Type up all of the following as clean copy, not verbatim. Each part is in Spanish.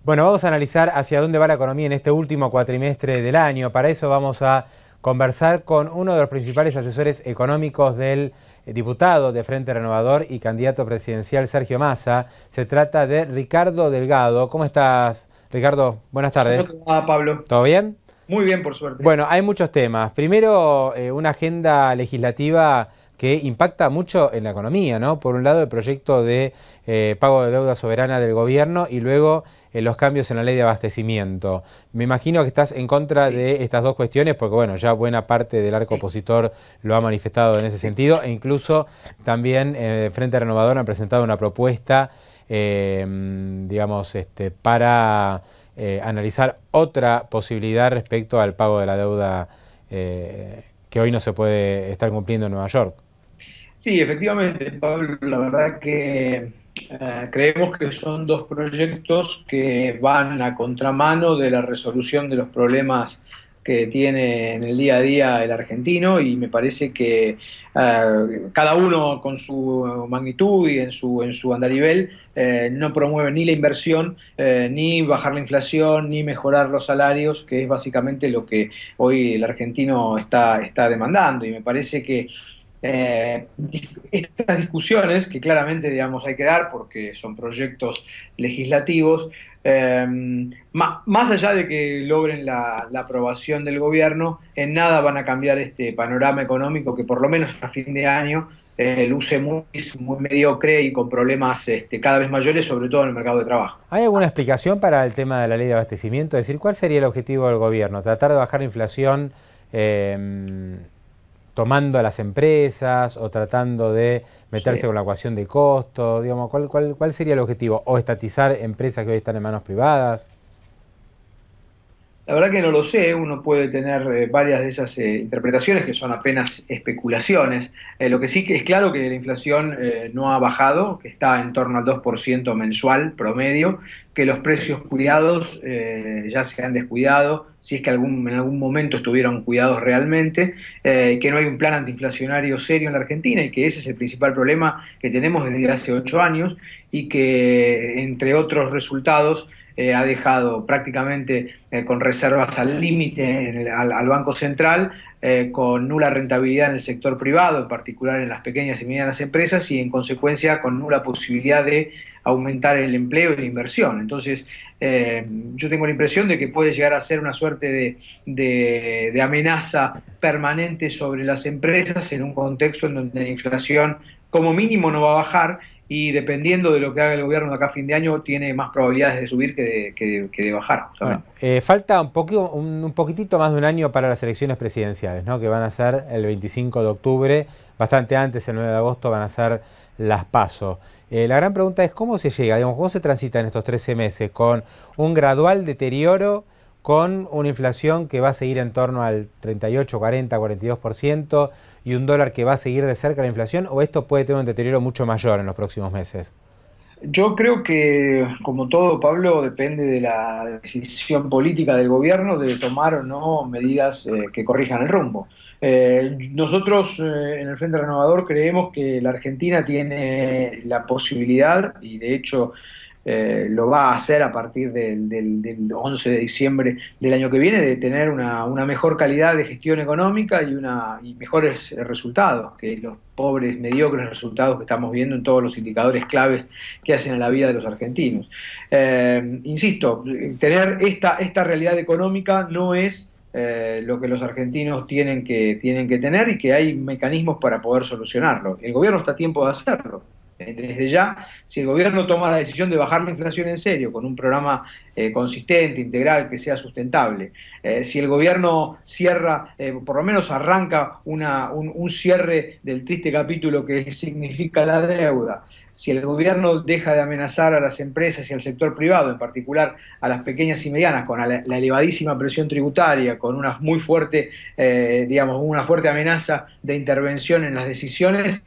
Bueno, vamos a analizar hacia dónde va la economía en este último cuatrimestre del año. Para eso vamos a conversar con uno de los principales asesores económicos del diputado de Frente Renovador y candidato presidencial Sergio Massa. Se trata de Ricardo Delgado. ¿Cómo estás, Ricardo? Buenas ¿Cómo te tardes. va, Pablo? ¿Todo bien? Muy bien, por suerte. Bueno, hay muchos temas. Primero, una agenda legislativa que impacta mucho en la economía, ¿no? Por un lado, el proyecto de pago de deuda soberana del gobierno y luego los cambios en la ley de abastecimiento. Me imagino que estás en contra Sí, de estas dos cuestiones porque, bueno, ya buena parte del arco sí, opositor lo ha manifestado en ese sí. sentido e incluso también Frente Renovador han presentado una propuesta, digamos, para analizar otra posibilidad respecto al pago de la deuda que hoy no se puede estar cumpliendo en Nueva York. Sí, efectivamente, Pablo, la verdad que creemos que son dos proyectos que van a contramano de la resolución de los problemas que tiene en el día a día el argentino y me parece que cada uno con su magnitud y en su andarivel no promueve ni la inversión, ni bajar la inflación, ni mejorar los salarios, que es básicamente lo que hoy el argentino está demandando y me parece que estas discusiones, que claramente digamos, hay que dar porque son proyectos legislativos, más allá de que logren la aprobación del gobierno, en nada van a cambiar este panorama económico que por lo menos a fin de año luce muy mediocre y con problemas cada vez mayores, sobre todo en el mercado de trabajo. ¿Hay alguna explicación para el tema de la ley de abastecimiento? Es decir, ¿cuál sería el objetivo del gobierno? ¿Tratar de bajar la inflación tomando a las empresas o tratando de meterse Sí. con la ecuación de costo? Digamos, ¿cuál sería el objetivo? ¿O estatizar empresas que hoy están en manos privadas? La verdad que no lo sé, uno puede tener varias de esas interpretaciones que son apenas especulaciones. Lo que sí que es claro que la inflación no ha bajado, que está en torno al 2% mensual promedio, que los precios cuidados ya se han descuidado, si es que en algún momento estuvieron cuidados realmente, que no hay un plan antiinflacionario serio en la Argentina y que ese es el principal problema que tenemos desde hace 8 años y que, entre otros resultados, ha dejado prácticamente con reservas al límite al Banco Central, con nula rentabilidad en el sector privado, en particular en las pequeñas y medianas empresas, y en consecuencia con nula posibilidad de aumentar el empleo y la inversión. Entonces, yo tengo la impresión de que puede llegar a ser una suerte de amenaza permanente sobre las empresas en un contexto en donde la inflación como mínimo no va a bajar y dependiendo de lo que haga el gobierno de acá a fin de año, tiene más probabilidades de subir que de bajar, Bueno, justamente. falta un poquitito más de un año para las elecciones presidenciales, ¿no? Que van a ser el 25 de octubre, bastante antes, el 9 de agosto, van a ser las PASO. La gran pregunta es cómo se llega, digamos, cómo se transita en estos 13 meses, con un gradual deterioro, con una inflación que va a seguir en torno al 38, 40, 42% y un dólar que va a seguir de cerca la inflación, o esto puede tener un deterioro mucho mayor en los próximos meses. Yo creo que, como todo, Pablo, depende de la decisión política del gobierno de tomar o no medidas que corrijan el rumbo. Nosotros en el Frente Renovador creemos que la Argentina tiene la posibilidad, y de hecho lo va a hacer a partir del 11 de diciembre del año que viene, de tener una mejor calidad de gestión económica y mejores resultados que los pobres, mediocres resultados que estamos viendo en todos los indicadores claves que hacen a la vida de los argentinos. Insisto, tener esta realidad económica no es lo que los argentinos tienen que tener y que hay mecanismos para poder solucionarlo. El gobierno está a tiempo de hacerlo. Desde ya, si el gobierno toma la decisión de bajar la inflación en serio, con un programa consistente, integral, que sea sustentable, si el gobierno cierra, por lo menos arranca un cierre del triste capítulo que significa la deuda, si el gobierno deja de amenazar a las empresas y al sector privado, en particular a las pequeñas y medianas, con la elevadísima presión tributaria, con una muy fuerte, digamos, una fuerte amenaza de intervención en las decisiones,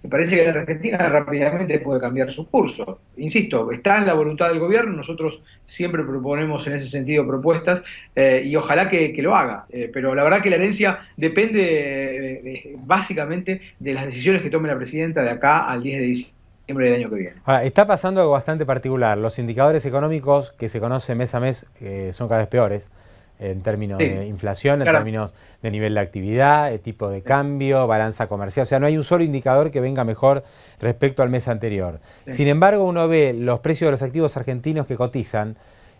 me parece que la Argentina rápidamente puede cambiar su curso. Insisto, está en la voluntad del gobierno, nosotros siempre proponemos en ese sentido propuestas y ojalá que lo haga. Pero la verdad que la herencia depende básicamente de las decisiones que tome la presidenta de acá al 10 de diciembre. del año que viene. Ahora, está pasando algo bastante particular. Los indicadores económicos que se conocen mes a mes son cada vez peores en términos Sí, de inflación, en claro. términos de nivel de actividad, de tipo de cambio, balanza comercial. O sea, no hay un solo indicador que venga mejor respecto al mes anterior. Sí. Sin embargo, uno ve los precios de los activos argentinos que cotizan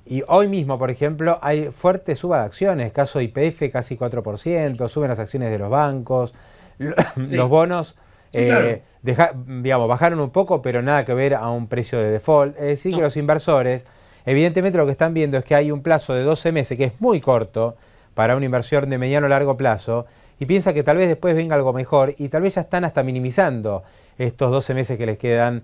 y hoy mismo, por ejemplo, hay fuerte suba de acciones. Caso YPF casi 4%, suben las acciones de los bancos, los Sí, bonos sí, claro. digamos, bajaron un poco, pero nada que ver a un precio de default. Es decir, que No, los inversores, evidentemente lo que están viendo es que hay un plazo de 12 meses, que es muy corto para una inversión de mediano o largo plazo, y piensa que tal vez después venga algo mejor, y tal vez ya están hasta minimizando estos 12 meses que les quedan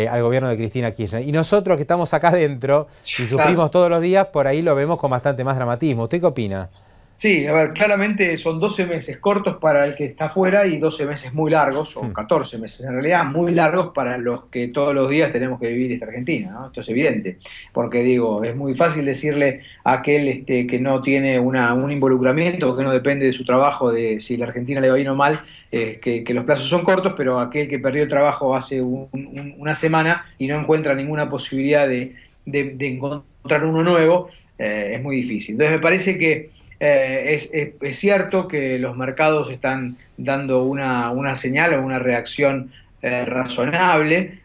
al gobierno de Cristina Kirchner. Y nosotros que estamos acá adentro y claro. sufrimos todos los días, por ahí lo vemos con bastante más dramatismo. ¿Usted qué opina? Sí, a ver, claramente son 12 meses cortos para el que está afuera y 12 meses muy largos, o 14 meses en realidad, muy largos para los que todos los días tenemos que vivir esta Argentina, ¿no? Esto es evidente, porque digo, es muy fácil decirle a aquel que no tiene un involucramiento, que no depende de su trabajo, de si la Argentina le va bien o mal, que los plazos son cortos, pero aquel que perdió el trabajo hace una semana y no encuentra ninguna posibilidad de encontrar uno nuevo, es muy difícil. Entonces me parece que es cierto que los mercados están dando una señal o una reacción razonable.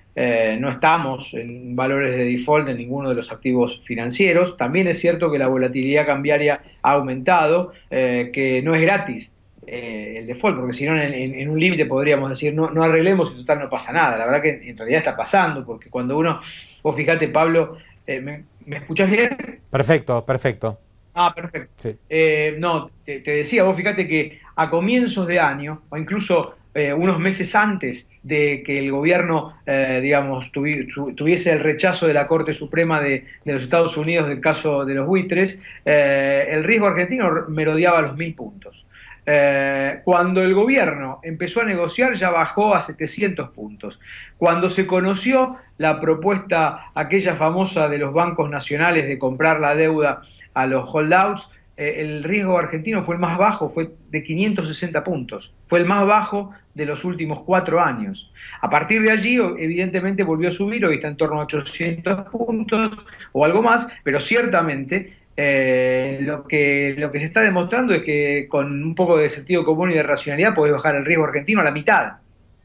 No estamos en valores de default en ninguno de los activos financieros. También es cierto que la volatilidad cambiaria ha aumentado, que no es gratis el default, porque si no en un límite podríamos decir no arreglemos y total no pasa nada. La verdad que en realidad está pasando, porque cuando uno, vos fíjate Pablo, ¿me escuchás bien? Perfecto, perfecto. Ah, perfecto. Sí. No, te decía, vos fíjate que a comienzos de año, o incluso unos meses antes de que el gobierno, digamos, tuviese el rechazo de la Corte Suprema de los Estados Unidos del caso de los buitres, el riesgo argentino merodeaba los 1.000 puntos. Cuando el gobierno empezó a negociar ya bajó a 700 puntos. Cuando se conoció la propuesta, aquella famosa de los bancos nacionales de comprar la deuda a los holdouts, el riesgo argentino fue el más bajo, fue de 560 puntos, fue el más bajo de los últimos 4 años. A partir de allí, evidentemente volvió a subir, hoy está en torno a 800 puntos o algo más, pero ciertamente lo que se está demostrando es que con un poco de sentido común y de racionalidad podés bajar el riesgo argentino a la mitad,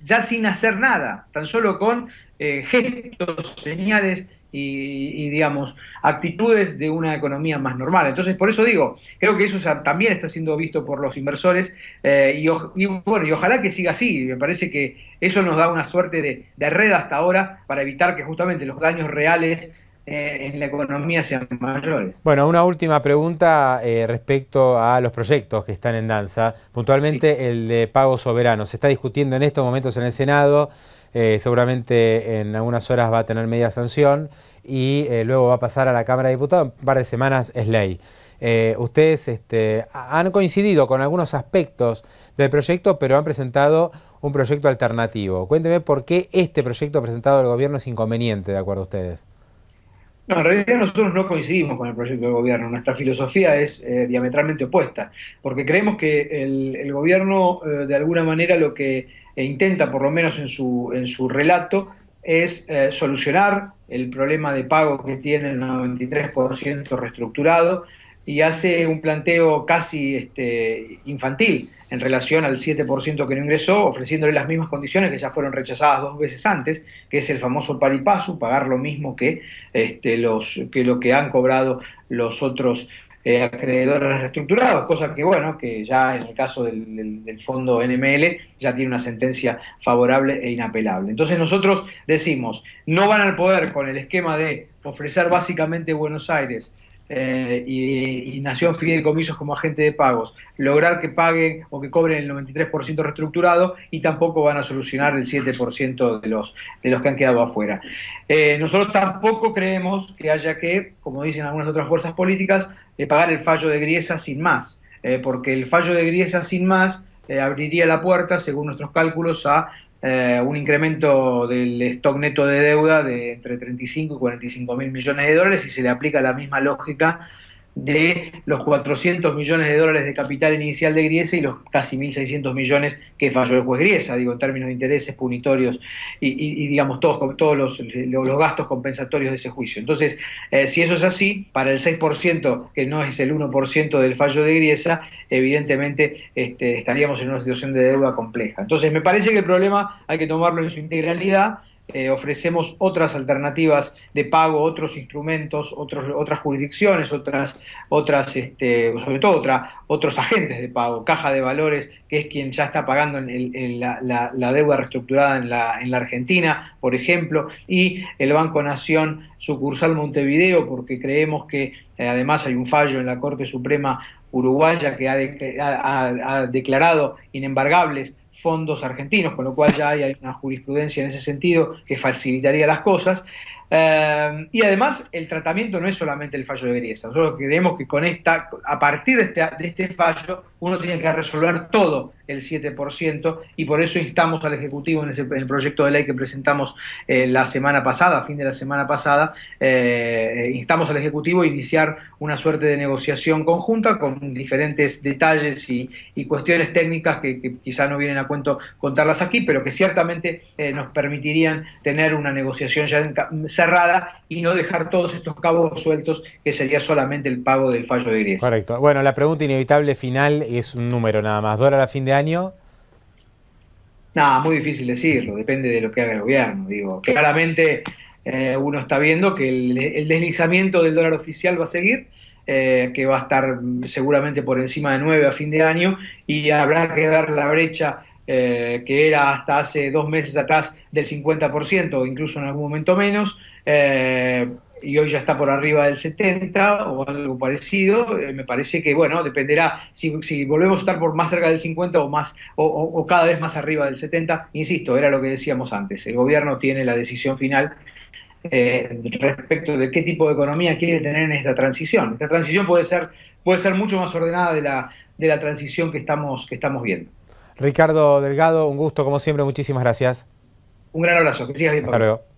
ya sin hacer nada, tan solo con gestos, señales digamos, actitudes de una economía más normal. Entonces, por eso digo, creo que eso también está siendo visto por los inversores bueno, y ojalá que siga así. Me parece que eso nos da una suerte de red hasta ahora para evitar que justamente los daños reales en la economía sean mayores. Bueno, una última pregunta respecto a los proyectos que están en danza, Sí. puntualmente el de pago soberano. Se está discutiendo en estos momentos en el Senado, seguramente en algunas horas va a tener media sanción y luego va a pasar a la Cámara de Diputados, un par de semanas es ley. Ustedes han coincidido con algunos aspectos del proyecto, pero han presentado un proyecto alternativo. Cuénteme por qué este proyecto presentado del gobierno es inconveniente, de acuerdo a ustedes. No, en realidad nosotros no coincidimos con el proyecto del gobierno. Nuestra filosofía es diametralmente opuesta, porque creemos que el gobierno, de alguna manera, lo que intenta, por lo menos en su relato, es solucionar el problema de pago que tiene el 93% reestructurado y hace un planteo casi infantil en relación al 7% que no ingresó, ofreciéndole las mismas condiciones que ya fueron rechazadas 2 veces antes, que es el famoso pari passu, pagar lo mismo que, que lo que han cobrado los otros acreedores reestructurados, cosa que, bueno, que ya en el caso del fondo NML ya tiene una sentencia favorable e inapelable. Entonces nosotros decimos, no van al poder con el esquema de ofrecer básicamente Buenos Aires y Nación Fideicomisos como agente de pagos, lograr que paguen o que cobren el 93% reestructurado y tampoco van a solucionar el 7% de los que han quedado afuera. Nosotros tampoco creemos que haya que, como dicen algunas otras fuerzas políticas, pagar el fallo de Griesa sin más, porque el fallo de Griesa sin más abriría la puerta, según nuestros cálculos, a un incremento del stock neto de deuda de entre 35 y 45 mil millones de dólares y se le aplica la misma lógica de los 400 millones de dólares de capital inicial de Griesa y los casi 1.600 millones que falló el juez Griesa, digo, en términos de intereses punitorios y digamos, todos los gastos compensatorios de ese juicio. Entonces, si eso es así, para el 6%, que no es el 1% del fallo de Griesa, evidentemente estaríamos en una situación de deuda compleja. Entonces, me parece que el problema hay que tomarlo en su integralidad. Ofrecemos otras alternativas de pago, otros instrumentos, otras jurisdicciones, sobre todo otros agentes de pago, Caja de Valores, que es quien ya está pagando la deuda reestructurada en la Argentina, por ejemplo, y el Banco Nación sucursal Montevideo, porque creemos que además hay un fallo en la Corte Suprema uruguaya que ha declarado inembargables fondos argentinos, con lo cual ya hay una jurisprudencia en ese sentido que facilitaría las cosas. Y además el tratamiento no es solamente el fallo de Griesa. Nosotros creemos que a partir de este fallo, uno tiene que resolver todo el 7%, y por eso instamos al Ejecutivo en el proyecto de ley que presentamos la semana pasada, a fin de la semana pasada, instamos al Ejecutivo a iniciar una suerte de negociación conjunta con diferentes detalles y cuestiones técnicas que quizá no vienen a cuento contarlas aquí, pero que ciertamente nos permitirían tener una negociación ya cerrada y no dejar todos estos cabos sueltos, que sería solamente el pago del fallo de Griesa. Correcto. Bueno, la pregunta inevitable final es un número nada más. ¿Dólar a fin de año? Nada, muy difícil decirlo, depende de lo que haga el gobierno. Digo, claramente uno está viendo que el deslizamiento del dólar oficial va a seguir, que va a estar seguramente por encima de 9 a fin de año, y habrá que ver la brecha que era hasta hace 2 meses atrás del 50%, o incluso en algún momento menos, y hoy ya está por arriba del 70 o algo parecido. Me parece que, bueno, dependerá si volvemos a estar por más cerca del 50 o más o cada vez más arriba del 70. Insisto, era lo que decíamos antes, el gobierno tiene la decisión final respecto de qué tipo de economía quiere tener en esta transición. Esta transición puede ser mucho más ordenada de la transición que estamos viendo. Ricardo Delgado, un gusto como siempre, muchísimas gracias. Un gran abrazo, que sigas bien, Hasta Pablo. luego.